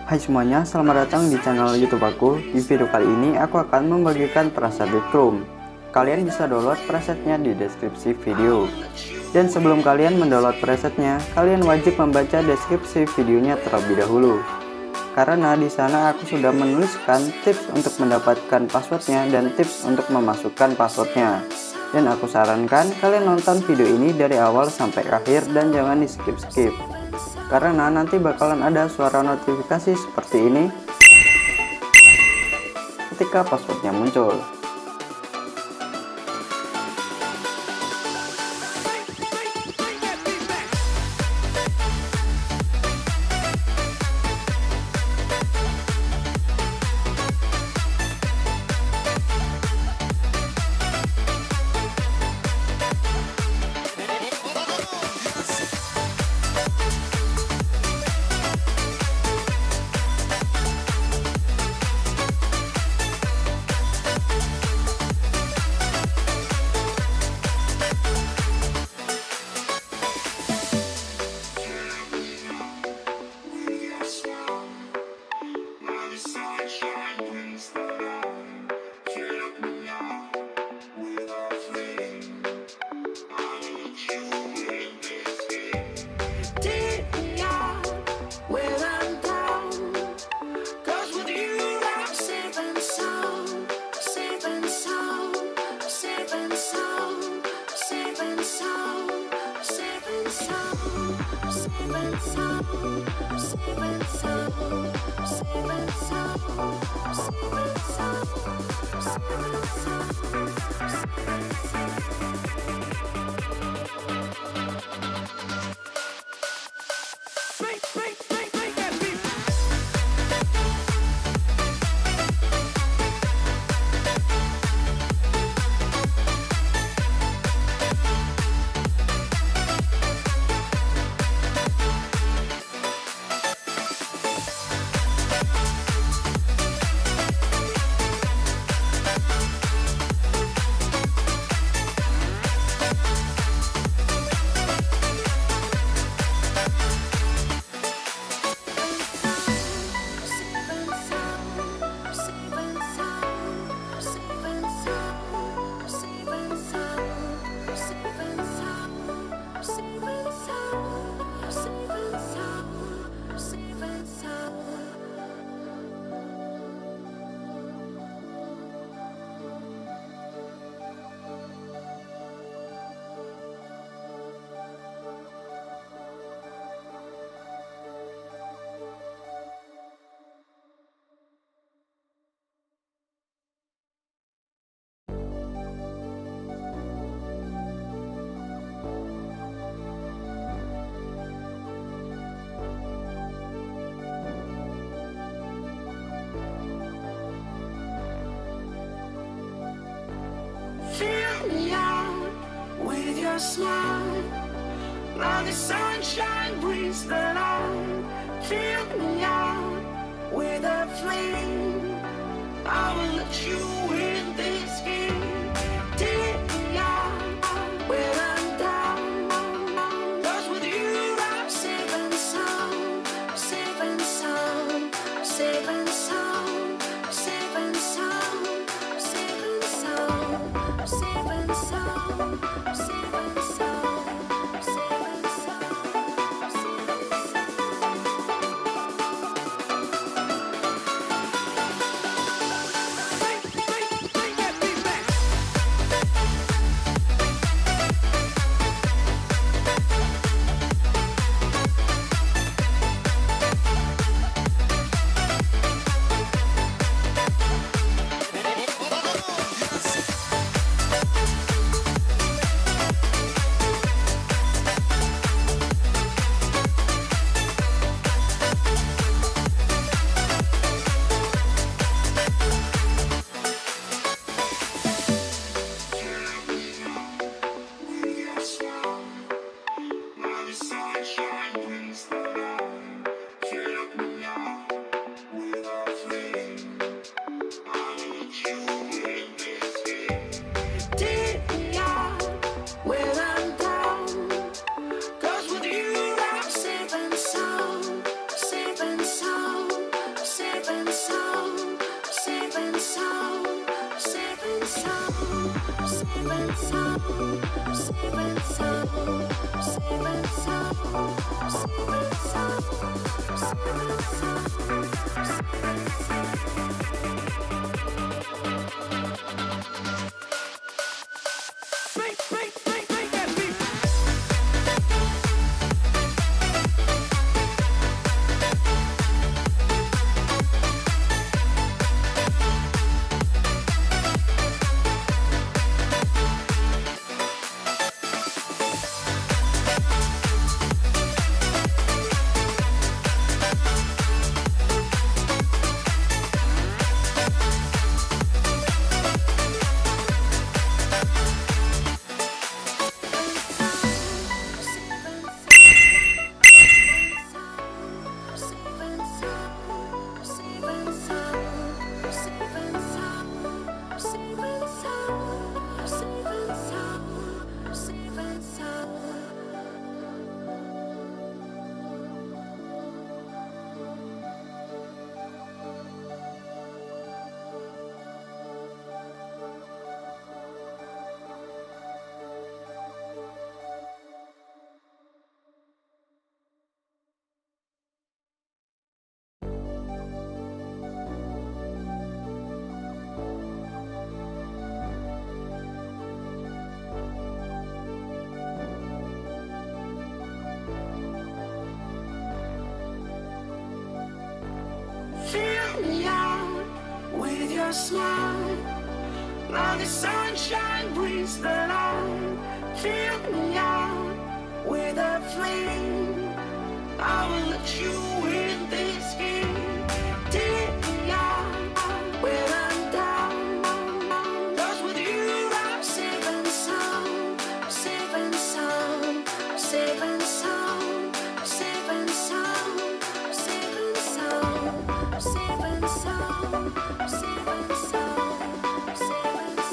Hai semuanya, selamat datang di channel YouTube aku. Di video kali ini aku akan membagikan preset Lightroom. Kalian bisa download presetnya di deskripsi video. Dan sebelum kalian mendownload presetnya, kalian wajib membaca deskripsi videonya terlebih dahulu. Karena di sana aku sudah menuliskan tips untuk mendapatkan passwordnya dan tips untuk memasukkan passwordnya. Dan aku sarankan kalian nonton video ini dari awal sampai akhir dan jangan di skip-skip. Karena nanti bakalan ada suara notifikasi seperti ini ketika passwordnya muncul. Smile, now the sunshine brings the light. Fill me out with a flame. I will let you in this game. Take me out when I'm down. 'Cause with you I'm safe and sound. Safe and sound. Safe and sound. Safe and sound. Safe and sound. Safe and sound. Safe and sound. Smile, now the sunshine brings the light. Fill me out with a flame. I will let you in this game. Take me out when I'm down. 'Cause with you I'm safe and sound. Safe and sound. Safe and sound. Safe and sound. Safe and sound. Safe and sound. Safe and sound. Safe and